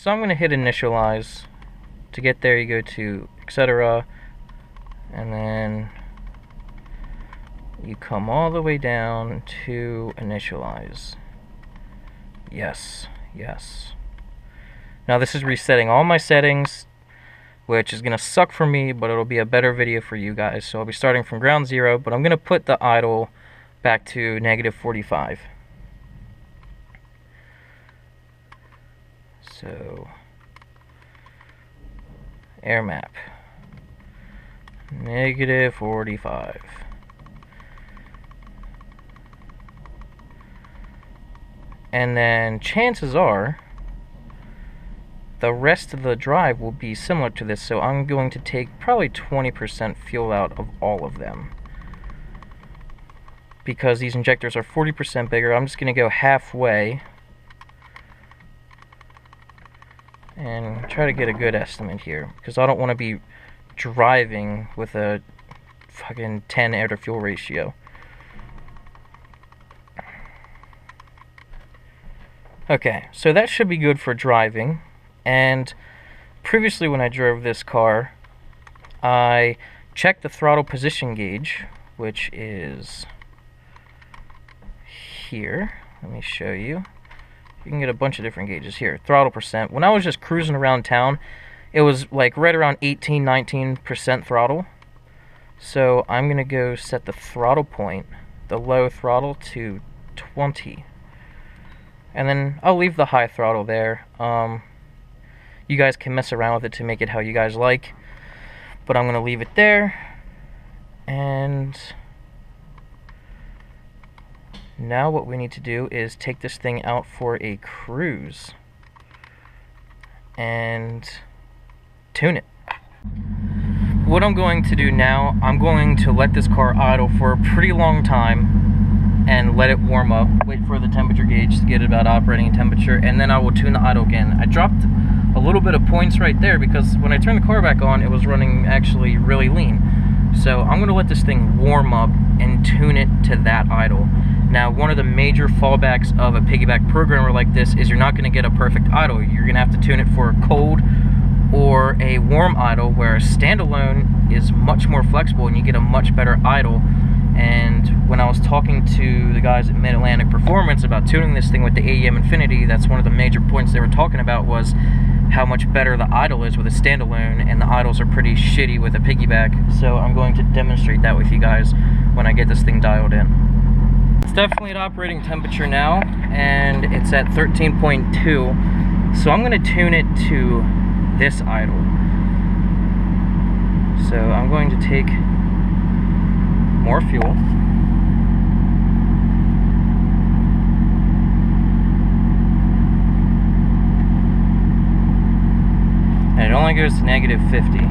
So I'm going to hit initialize. To get there, you go to etc. and then you come all the way down to initialize. Yes, yes. Now this is resetting all my settings, which is going to suck for me, but it'll be a better video for you guys. So I'll be starting from ground zero, but I'm going to put the idle back to -45. So, air map, -45. And then chances are the rest of the drive will be similar to this, so I'm going to take probably 20% fuel out of all of them. Because these injectors are 40% bigger, I'm just going to go halfway and try to get a good estimate here, because I don't want to be driving with a fucking 10 air to fuel ratio. Okay, so that should be good for driving. And previously when I drove this car, I checked the throttle position gauge, which is here. Let me show you. You can get a bunch of different gauges here. Throttle percent. When I was just cruising around town, it was like right around 18-19% throttle. So I'm going to go set the throttle point, the low throttle, to 20. And then I'll leave the high throttle there. You guys can mess around with it to make it how you guys like. But I'm going to leave it there. And now what we need to do is take this thing out for a cruise and tune it. What I'm going to do now, I'm going to let this car idle for a pretty long time and let it warm up, wait for the temperature gauge to get about operating temperature, and then I will tune the idle again. I dropped a little bit of points right there because when I turned the car back on, it was running actually really lean. So I'm going to let this thing warm up and tune it to that idle. Now, one of the major fallbacks of a piggyback programmer like this is you're not going to get a perfect idle. You're going to have to tune it for a cold or a warm idle, where a standalone is much more flexible and you get a much better idle. And when I was talking to the guys at Mid-Atlantic Performance about tuning this thing with the AEM Infinity, that's one of the major points they were talking about, was how much better the idle is with a standalone, and the idles are pretty shitty with a piggyback. So I'm going to demonstrate that with you guys when I get this thing dialed in. It's definitely at operating temperature now, and it's at 13.2. So I'm going to tune it to this idle. So I'm going to take more fuel. And it only goes to -50.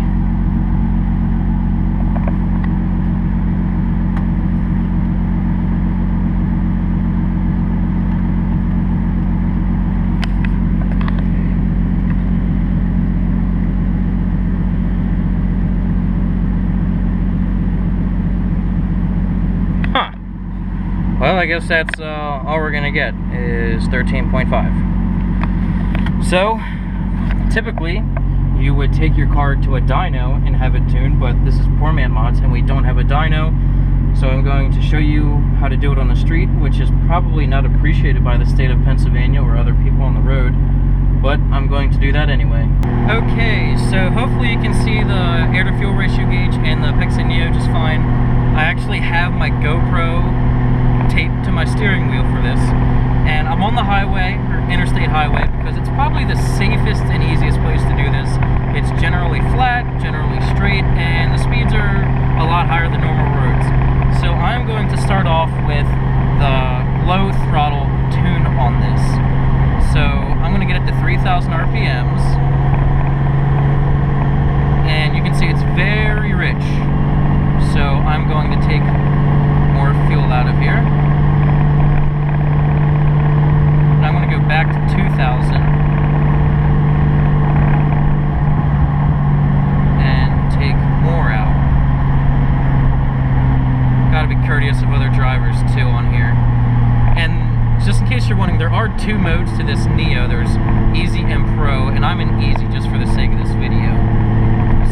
Well, I guess that's all we're gonna get is 13.5. So, typically, you would take your car to a dyno and have it tuned, but this is Poor Man Mods and we don't have a dyno. So I'm going to show you how to do it on the street, which is probably not appreciated by the state of Pennsylvania or other people on the road, but I'm going to do that anyway. Okay, so hopefully you can see the air to fuel ratio gauge and the Apexi Neo just fine. I actually have my GoPro taped to my steering wheel for this, and I'm on the highway, or interstate highway, because it's probably the safest and easiest place to do this. It's generally flat, generally straight, and the speeds are a lot higher than normal roads. So I'm going to start off with the low throttle tune on this. So I'm going to get it to 3,000 RPMs, and you can see it's very rich. So I'm going to take more fuel out of here. And I'm going to go back to 2,000 and take more out. Gotta be courteous of other drivers too on here. And just in case case you're wondering, there are two modes to this Neo. There's Easy and Pro, and I'm in Easy just for the sake of this video.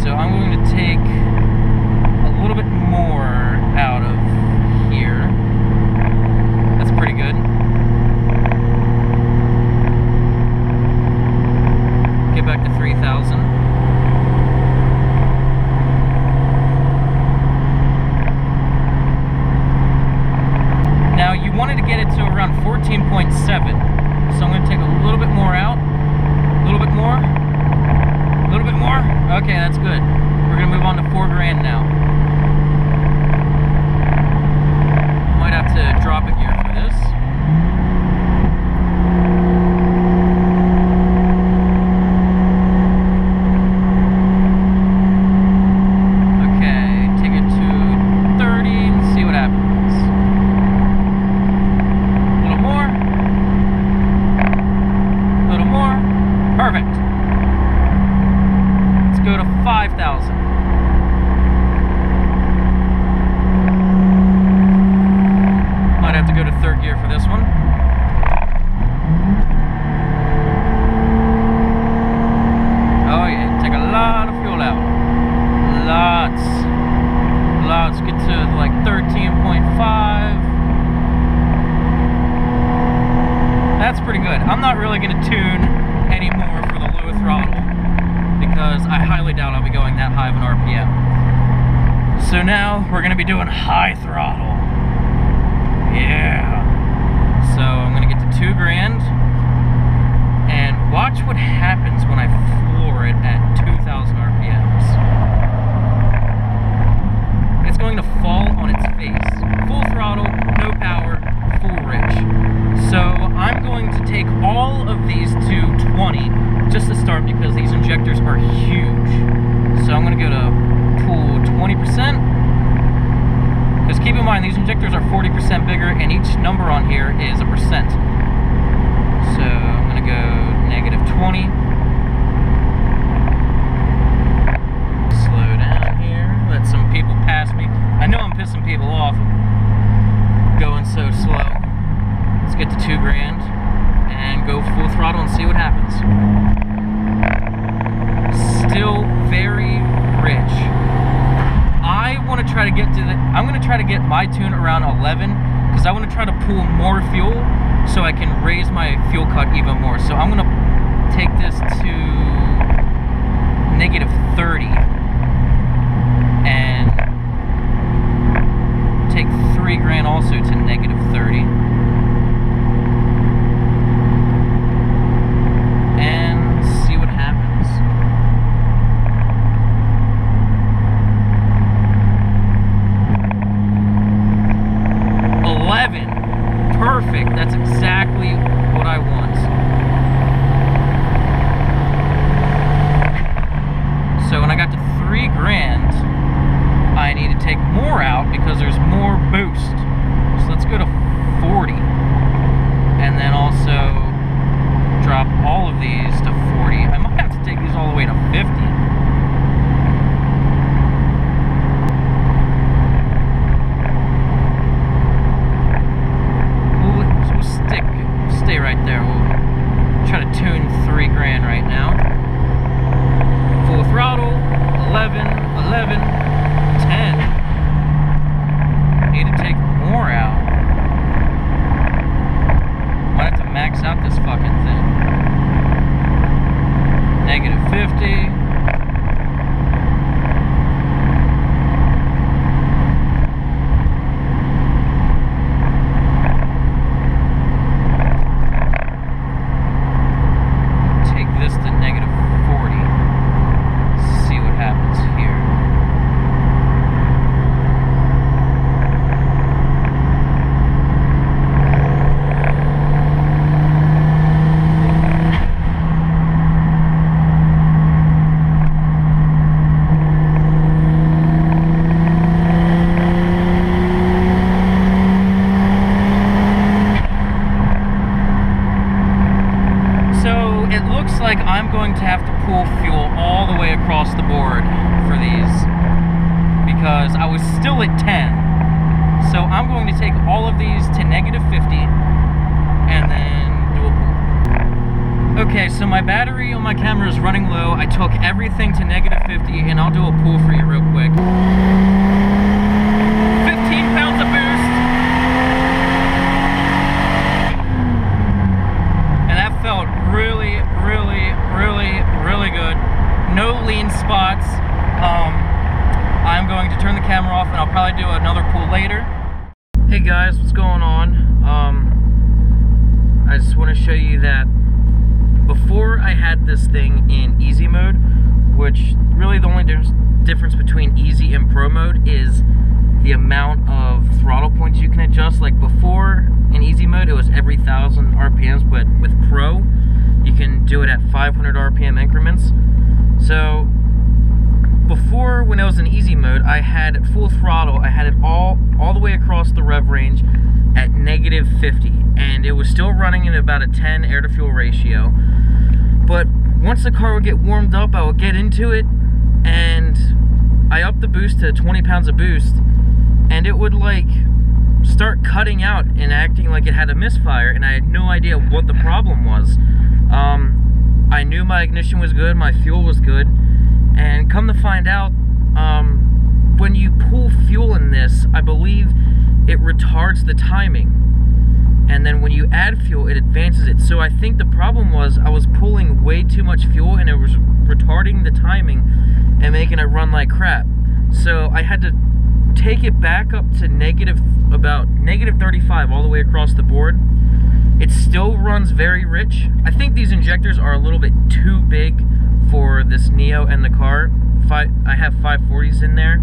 So I'm going to take a little bit more out of here. That's pretty good. Get back to 3,000. Now you wanted to get it to around 14.7, so I'm going to take a little bit more out. A little bit more. A little bit more. Okay, that's good. We're going to move on to 4 grand now. Might have to drop a gear for this. Okay, take it to 30 and see what happens. A little more. A little more. Perfect. Let's go to 5,000. Might have to go to 3rd gear for this one. Oh yeah, take a lot of fuel out. Lots. Get to like 13.5. That's pretty good. I'm not really going to tune anymore for the low throttle because I highly doubt I'll be going that high of an RPM. So now we're going to be doing high throttle. Yeah. So I'm going to get to 2 grand and watch what happens when I floor it at 2,000 RPMs. It's going to fall on its face. Full throttle, no power, full rich. So I'm going to take all of these to 20 just to start because these injectors are huge. So I'm going to go to pool 20%. Because keep in mind, these injectors are 40% bigger and each number on here is a percent. So I'm going to go negative 20. Slow down here. Let some people pass me. I know I'm pissing people off going so slow. Let's get to 2 grand and go full throttle and see what happens. Still very rich. I want to try to get to I'm going to try to get my tune around 11 because I want to try to pull more fuel so I can raise my fuel cut even more. So I'm going to take this to negative 30 and take 3 grand also to negative 30. And see what happens. Perfect. That's exactly what I want. So when I got to 3 grand, I need to take more out because there's more boost. So let's go to 40. And then also drop all of these to 40. I might have to take these all the way to 50. Stay right there. We'll try to tune 3 grand right now. Full throttle, 11, 10. Need to take more out. Might have to max out this fucking thing. Negative 50. Like I'm going to have to pull fuel all the way across the board for these because I was still at 10. So I'm going to take all of these to negative 50 and then do a pull. Okay, so my battery on my camera is running low. I took everything to -50, and I'll do a pull for you real quick. 15 pounds of boost. And that felt really, really, really, really good. No lean spots. I'm going to turn the camera off, and I'll probably do another pull later. Hey guys, what's going on? I just want to show you that before I had this thing in easy mode, which really the only difference between easy and pro mode is the amount of throttle points you can adjust. Like before in easy mode it was every 1,000 RPMs, but with pro you can do it at 500 RPM increments. So before, when I was in easy mode, I had full throttle. I had it all the way across the rev range at -50, and it was still running at about a 10 air to fuel ratio. But once the car would get warmed up, I would get into it, and I upped the boost to 20 pounds of boost, and it would like start cutting out and acting like it had a misfire, and I had no idea what the problem was. I knew my ignition was good, my fuel was good, and come to find out, when you pull fuel in this, I believe it retards the timing, and then when you add fuel it advances it. So I think the problem was I was pulling way too much fuel, and it was retarding the timing and making it run like crap. So I had to take it back up to about -35 all the way across the board. It still runs very rich. I think these injectors are a little bit too big for this Neo and the car. I have 540s in there.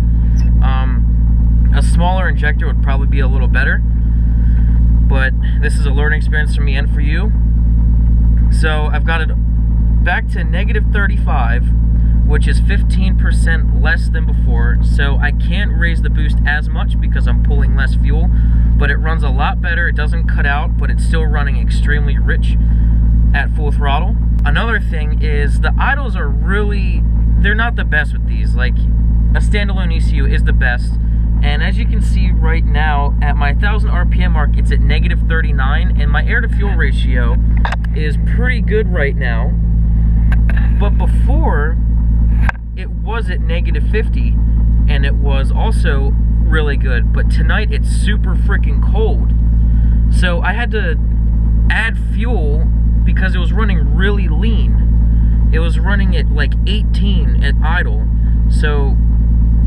A smaller injector would probably be a little better, but this is a learning experience for me and for you. So I've got it back to -35, which is 15% less than before. So I can't raise the boost as much because I'm pulling less fuel, but it runs a lot better. It doesn't cut out, but it's still running extremely rich at full throttle. Another thing is the idles are really, they're not the best with these. Like a standalone ECU is the best, and as you can see right now at my 1,000 RPM mark it's at -39, and my air to fuel ratio is pretty good right now. But before it was at -50, and it was also really good, but tonight it's super freaking cold. So I had to add fuel because it was running really lean. It was running at like 18 at idle, so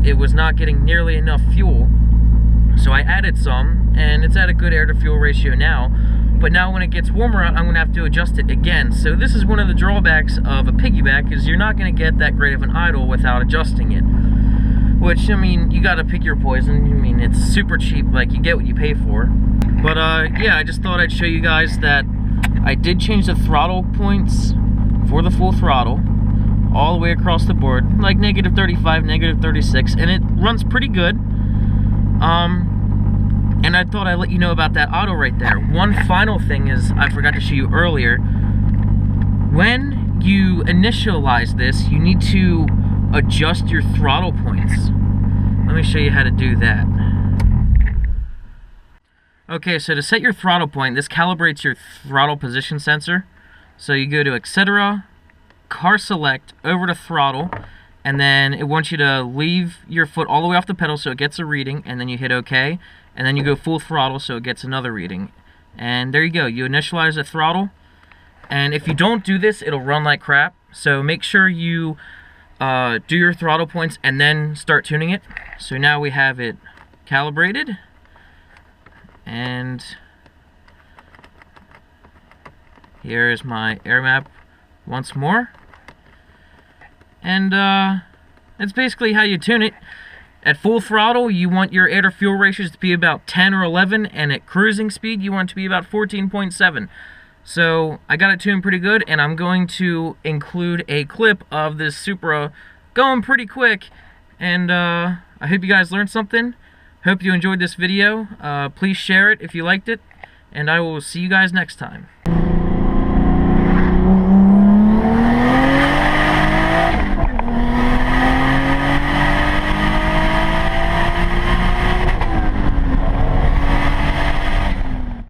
it was not getting nearly enough fuel. So I added some, and it's at a good air to fuel ratio now. But now when it gets warmer out, I'm going to have to adjust it again. So this is one of the drawbacks of a piggyback, is you're not going to get that great of an idle without adjusting it. Which, I mean, you got to pick your poison. I mean, it's super cheap, like you get what you pay for. But yeah, I just thought I'd show you guys that I did change the throttle points for the full throttle all the way across the board, like -35, -36, and it runs pretty good. And I thought I'd let you know about that auto right there. One final thing is, I forgot to show you earlier, when you initialize this, you need to adjust your throttle points. Let me show you how to do that. Okay, so to set your throttle point, this calibrates your throttle position sensor. So you go to etc, car select, over to throttle, and then it wants you to leave your foot all the way off the pedal so it gets a reading, and then you hit OK, and then you go full throttle so it gets another reading. And there you go, you initialize the throttle. And if you don't do this, it'll run like crap. So make sure you do your throttle points and then start tuning it. So now we have it calibrated, and here is my air map once more. And that's basically how you tune it. At full throttle, you want your air to fuel ratios to be about 10 or 11, and at cruising speed, you want it to be about 14.7. So I got it tuned pretty good, and I'm going to include a clip of this Supra going pretty quick. And I hope you guys learned something. Hope you enjoyed this video. Please share it if you liked it, and I will see you guys next time.